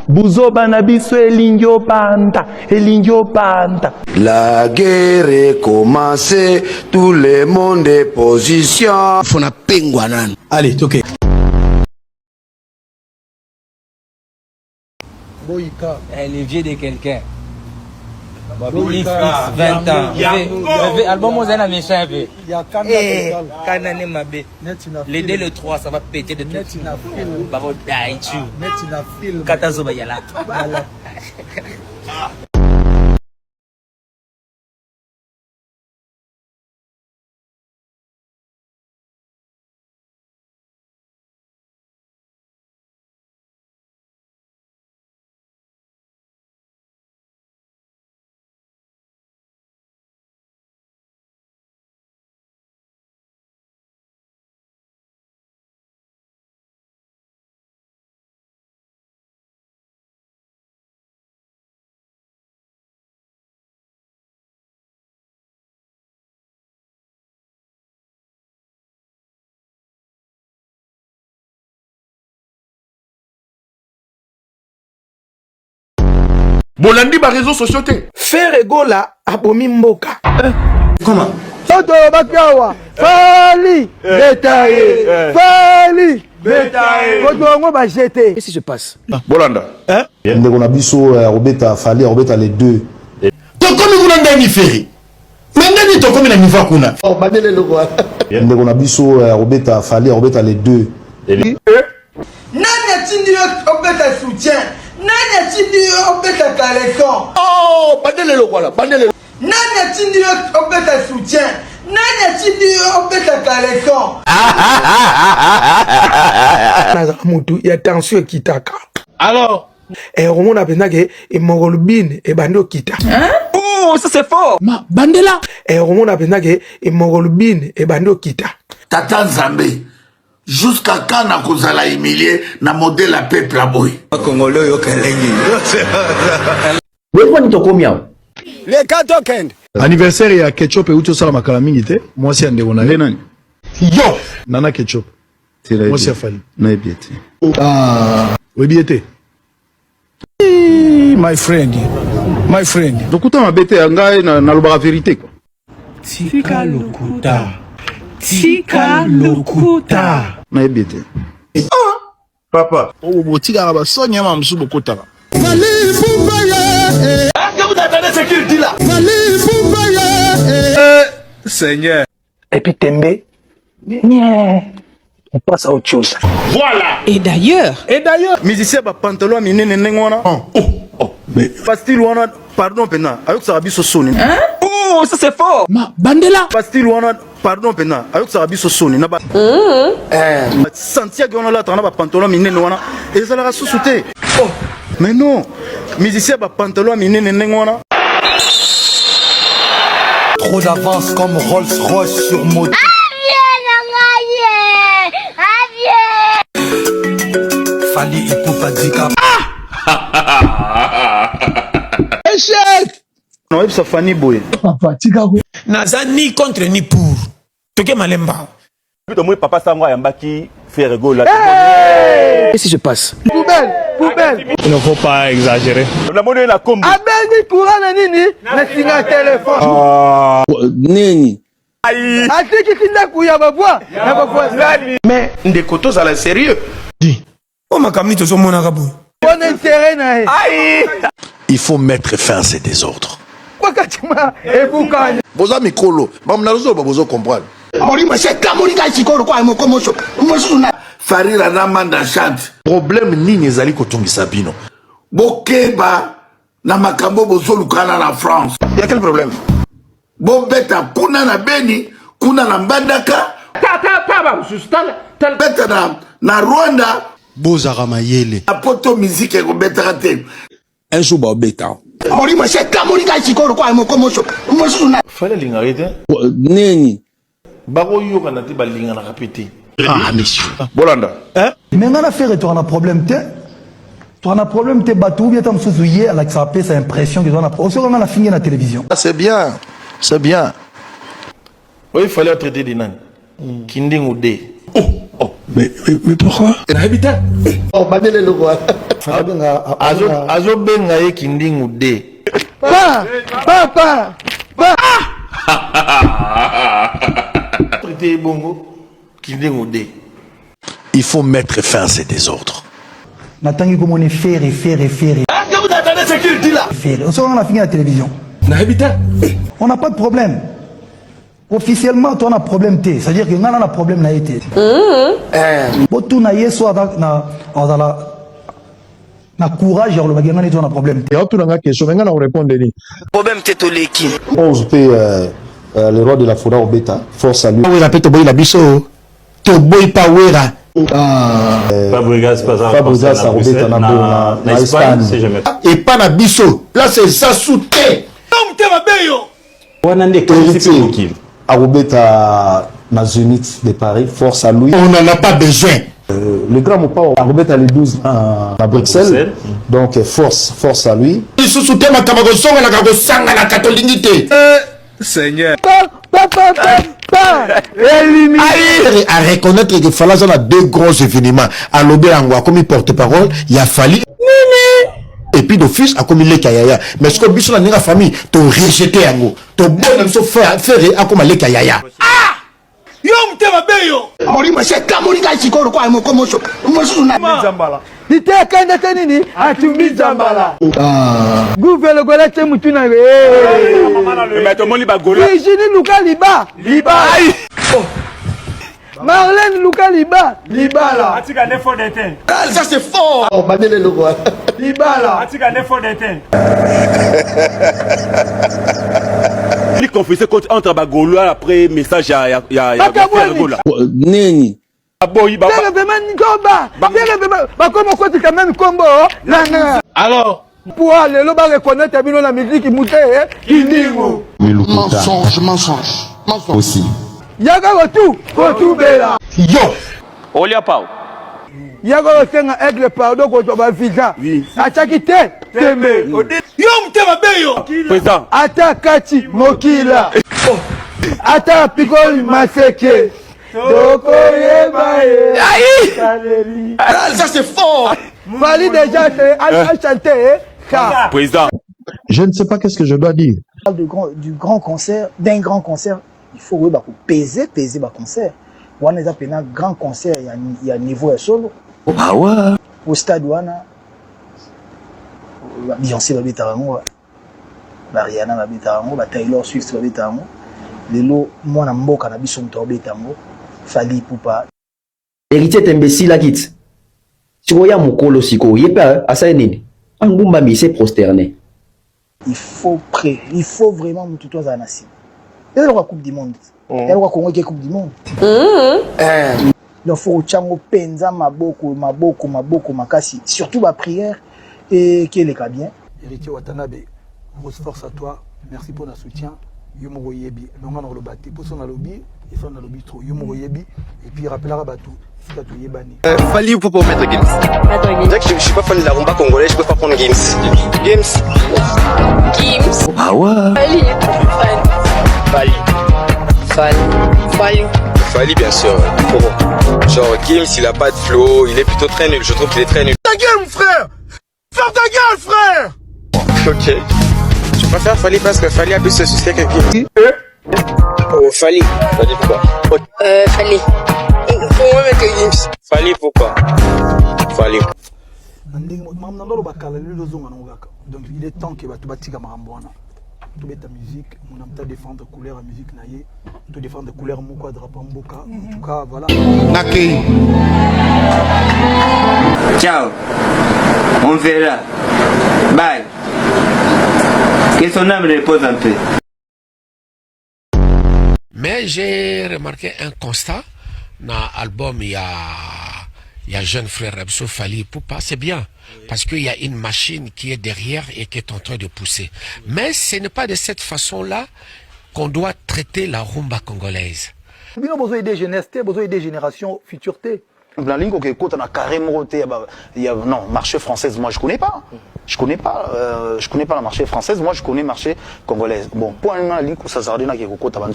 Buzoba na biso elingyo banda, elingyo banda. La guerre est commencée, tout le monde est position. Fona pengwanan. Allez, ok. Elle est vieille de quelqu'un. 20 ans. Album aux années méchants un peu. Kanane Mabé. Les 2, le 3, ça va péter de tout. Babo Daichu. Katazo Bayala. Bolandi ba réseaux sociaux te. Faire Egola abomi mboka. Comment? Toto bakawa. Fali. Bétaillé. Fali. Bétaillé. Kotongo ba jeté. Qu'est-ce qui se passe? Bolanda. Hein? Ndeko na biso Robeta Fali, Robeta les deux. Tokomi kuna ndani feri. Mengani tokomi na niva kuna. Oh, bandele le quoi. Ndeko na biso Robeta Fali, Robeta les deux. Nani atindi obeta soutien. Nani atindi obeta Calécon. Oh, bandele le quoi là, bandele. Nani atindi obeta soutien. Nani atindi obeta Calécon. Naza mutu ya tension kitaka. Alors? Et on a pensé que Imogolbine et Bando kita. Oh, ça c'est fort. Ma bandela. Et on a pensé que Imogolbine et Bando kita. Tata Nzambe. Jusqu'à quand na kozala humilié na modèle à peuple à boy. Congolais yo kalengi. Wewe ni tokomia. Les 4 weekend. Anniversaire ya Ketchup et Ucho Sala makala mingi te. Moi c'est ndeko na le nani? Yo. Nana Ketchup. Moi c'est Fali. Na ebiete. Ah, oui biete. My friend. My friend. Donc autant mabete ngai na lobaka vérité quoi. Tika lokuta. Tika lokuta. Na ebiete. Papa. Oh, botika ba sonya ma msu bokota. Fali Fumbaye. Est-ce que vous entendez ce qu'il dit là? Fali Fumbaye. Seigneur. Et puis Tembe. On passe à autre chose. Voilà. Et d'ailleurs, Musicien ba pantalon minene nengona. Oh. Mais Pastil wana pardon pena. Ayok sarabiso soni. Oh, ça c'est fort. Ma bandela. Pastil wana pardon pena. Ayok sarabiso soni na ba. Santiago wana la tana ba pantalon minene wana. Et ça la sous-souté. Oh. Mais non. Musicien ba pantalon minene nengona. Trop d'avance comme Rolls-Royce sur moto. Fali et Poupadika. Échec. Non, il s'est Fanny Boy. Papa, Chicago. Naza ni contre ni pour. Toke malemba. Moi papa Sangwa Yambaki fait rigoler. Qu'est-ce qui se passe? Poubelle. Il ne faut pas exagérer. On a monnaie la combo. Abendi courant na nini? Na singa téléphone. Neni. Atiki kinda kuya babwa. Na babwa zali. Mais ndeko to la sérieux. Oh makamni to so mona kabo. Bon intérêt na e. Il faut mettre fin à ces désordres. Wakatima ebukanya. Boza mikolo. Bamnazo babozo comprendre. Farira na manda chante. Problème nini ezali kotungisa bino. Bokeba na makambo bozolukana na France. Il y a quel problème? Bobeta kuna na Beni, kuna na Mbandaka. Beta na Rwanda. Bozara mayele. Apoto musique ko beta te. Un jour ba beta. Fallait l'ingariter. Neni. Baro yo kana ti balinga na répéter. Ah monsieur. Bolanda. Hein? Mais on a fait tu as un problème tu as un problème bateau bien tam souzuyer avec ça passe impression que on a aussi on a fini la télévision. C'est bien. C'est bien. Oui, il fallait traiter des nains. Kinding ou des. Oh. Mais pourquoi? Oh, Badele le roi. Azo benga ye kindingu de. Papa. Traité bongo kindingu de. Il faut mettre fin à ces désordres. Natangi comme on est faire. Que vous attendez ce qu'il dit là? On sort à la fin de la télévision. On n'a pas de problème. Officiellement, on a problème. C'est-à-dire que nous avons un problème. Tout na soit na courage, on a un problème. Et on a une question, mais on répond Denis. Problème tétoleki. On se fait le roi de la forêt au bêta. Force à lui. Oui, rappelle Toboy la biso. Toboy Pawera. Fabregas à Robeta na Espagne, c'est jamais. Et pas na biso. Là, c'est ça sous terre. À Robeta na Zénith de Paris. Force à lui. On n'en a pas besoin. Le grand mot pas à Robeta les 12 à Bruxelles. Donc force à lui. Ils sont sous terre, ma camarade, na kagosanga na catholicité. Seigneur. À reconnaître que Fala a deux gros événements. À l'Obéangwa, comme il porte-parole, il a fallu. Et puis d'office, à comme il est Kayaya. Mais ce que Bissou dans la famille, tu rejeté un go. Tu bon même sauf faire à comme il est Kayaya. Marlène Luka Liba là. Ça c'est fort. Oh, Badele le roi. Liba là. Il confessait entre Bagolois après message à Gola. Neni. Alors, pour aller reconnaître la musique qui mensonge. Aussi. Yaga retour bela. Yo. Olia Pau. Yaga retenga aigle pardon ko to ba visa. Achaki tembe. Président. Ata kati mokila. Ata pigol maseke. Doko yebaye. Ça c'est fort. Fali déjà a chanté. Président. Je ne sais pas qu'est-ce que je dois dire. Du grand concert, d'un grand concert, il faut peser le concert. On a un grand concert, il y a un niveau de solo. Ah ouais. Au stade, Beyoncé va être Rihanna va être Taylor Swift va être Lelo, moi, je suis un peu Fali Poupa. Héritier est imbécile à quitte. Si vous voyez mon colo, si vous voyez pas, à ça, un boumba, mais c'est prosterné. Il faut vraiment nous tutoyer à Nassim. Il y a la Coupe du Monde. Il y a la Congo qui est Coupe du Monde. Il faut que penza maboko makasi. Surtout la prière et qui est le cas bien. Héritier Watanabe, grosse force à toi. Merci pour le soutien. Yomoro yebi. Mais on a le bâti. Pour son lobby, il faut un lobby trop. Yomoro yebi. Et puis rappelera Batou. C'est tout yebani. Fali ou pour mettre Games. Je suis pas fan de la rumba congolaise, je peux pas prendre Games. Ah ouais. Fali bien sûr. Genre Games il a pas de flow, il est plutôt très nul, je trouve qu'il est très nul. Ta gueule mon frère. Ferme ta gueule frère. Ok. Je préfère Fali parce que Fali a plus de succès que Games. Fali. Fali pourquoi? Fali. Pourquoi mettre Games? Fali pourquoi? Fali. Donc il est temps que tu bâtis Camarambouana. Tu mets ta musique, on a peut-être défendre couleur à musique naïe, tu défendre couleur moko drapeau mboka. En tout cas voilà. Nakei. Ciao. On verra. Bye. Que son âme repose un peu. Mais j'ai remarqué un constat dans l'album, il y a jeune frère Rabso Fali Poupa, c'est bien, parce qu'il y a une machine qui est derrière et qui est en train de pousser. Mais ce n'est pas de cette façon-là qu'on doit traiter la rumba congolaise. Il y a besoin des jeunesses, besoin des générations futures. La ligne qui écoute, on a carrément non, marché française, moi je connais pas. Je connais pas la marché française, moi je connais marché congolaise. Bon, pour la ligne ça s'arrête qui écoute avant.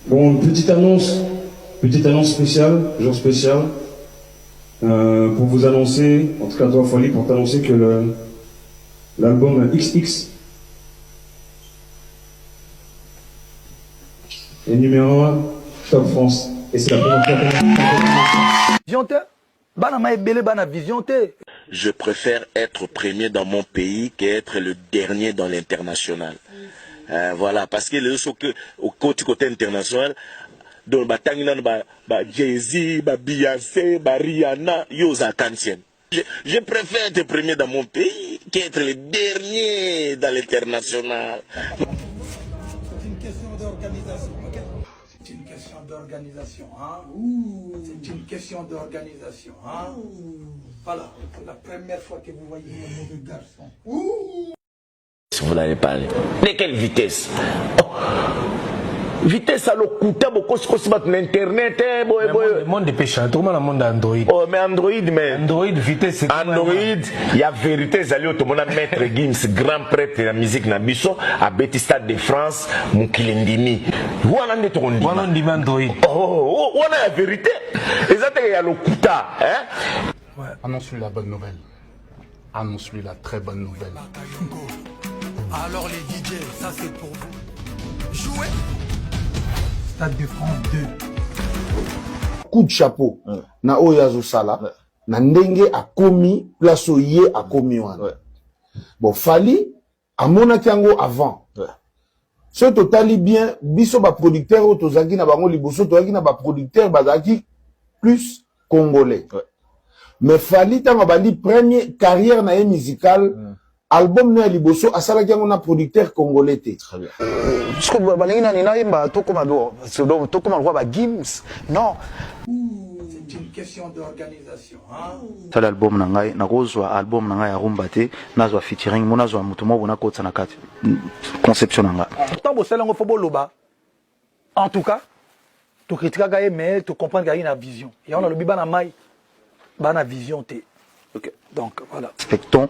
Bon, petite annonce spéciale, jour spécial. pour vous annoncer, en tout cas toi Fally, pour t'annoncer que l'album XX est numéro 1 Top France. Et c'est la première fois. Je préfère être premier dans mon pays qu'être le dernier dans l'international. Voilà, parce que les autres au côté international, donc Jay-Z, Beyoncé, Rihanna, Yosa Kansien. Je préfère être premier dans mon pays qu'être le dernier dans l'international. C'est une question d'organisation. C'est une question d'organisation. Hein? C'est une question d'organisation. Hein? Voilà, c'est la première fois que vous voyez un mauvais garçon. Vous n'allez pas aller. De quelle vitesse? Vitesse à l'okuta, beaucoup de l'internet. Le monde de péché, tout le monde a un monde Android. Oh, mais Android, vitesse. Android, il y a vérité, tout le monde a maître Gims, grand prêtre de la musique Nabiso, à Betty-Stade de France, Moukilindimi. Où on a Android. Oh, on a la vérité. Et ça, il y a l'okuta. Ouais, annonce-lui la bonne nouvelle. Annonce-lui la très bonne nouvelle. Alors les DJ, ça c'est pour vous. Jouez. Stade de France 2. Coup de chapeau. Na Oyazo Sala. Na ndenge a commis, place au yé a commis. Bon, Fally, à mon akiango avant. Ce total bien, biso ba producteur, otozaki na bango liboso, tozaki na ba producteur, bazaki plus congolais. Mais Fally, tant bandi première carrière na musicale, album na liboso, asalaki yango na producteur congolais te. Très bien. Parce que balingi na nina imba to comme le roi Gims. Non. C'est une question d'organisation. Ça l'album nangai, na rozwa album nangai ya rumba te, nazwa featuring, mona zwa mutu mo bona kotsa na kati. Conception nanga. Tant bo selango fo boloba. En tout cas, tu critiques gaé mais tu comprends qu'il y a une vision. Et on a le biba na mai. Bana vision te. OK. Donc voilà. Respectons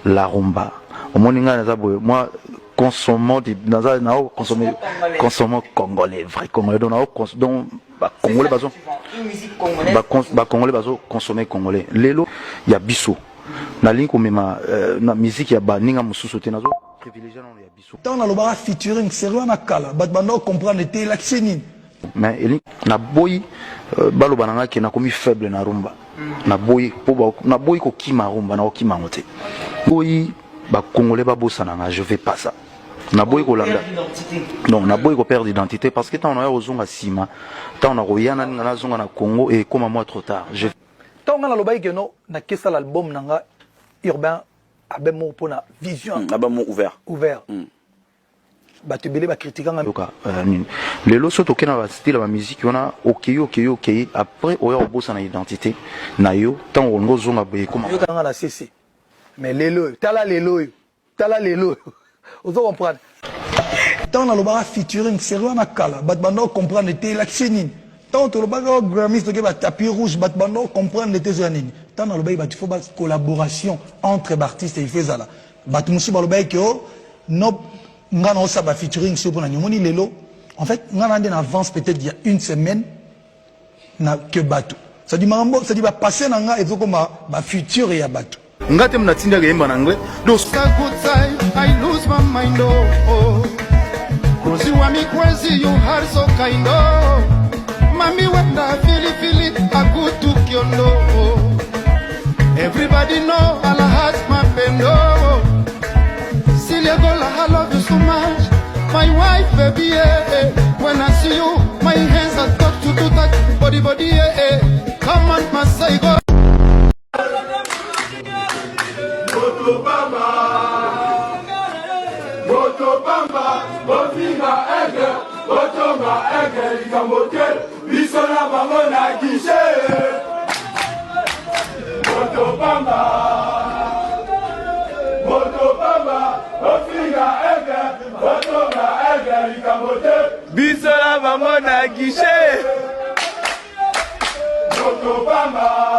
la rumba. Au moninga na zabo moi consommons congolais vrai congolais donc congolais bazo congolais bazo consommer congolais lelo ya biso na linko mema na musique ya baninga mususu te nazo privilégier na ya biso tant na loba featuring sérieux na kala bat bando comprendre te la ksenine mais na boy baloba nanga ke na komi faible na rumba na boy po na boy ko kima rumba na okima ngote boy ba congolais ba bosana nga je vais pas ça na boy ko landa non na boy ko perdre d'identité parce que tant on a ozonga sima tant on a royana na zonga na Congo et comme moi trop tard je tant on a loba que non na kessa l'album nanga urbain abemo pona vision abemo ouvert bato belé ba critiquer nga yoka lelo soto kena ba style ba musique on a OK après oya obosa na identité na yo tant on ngozonga be comme yoka nga na CC mais lelo tala lelo ozo comprendre tant na loba featuring sérieux na kala bat bando comprendre te la ksenine tant to loba Grammy to ke ba tapis rouge bat bando comprendre te zanini tant na loba ba il faut ba collaboration entre artistes et fezala bat musu ba loba ke no ngana osa ba featuring sur na nyomoni lelo en fait ngana ndé en avance peut-être il y a une semaine na que bato ça dit mambo ça dit ba passer na nga ezoko ba futur ya bato ngate mnatinda gaimba na anglais those good time I lose my mind Rosie wa mi crazy you heart so kind mami wenda feel it a good to kyondo everybody know ala heart my pendo I love you so much, my wife, baby. When I see you, my hands are got to do that body. Come on, my say go. Bisola maman a guichet. Obama.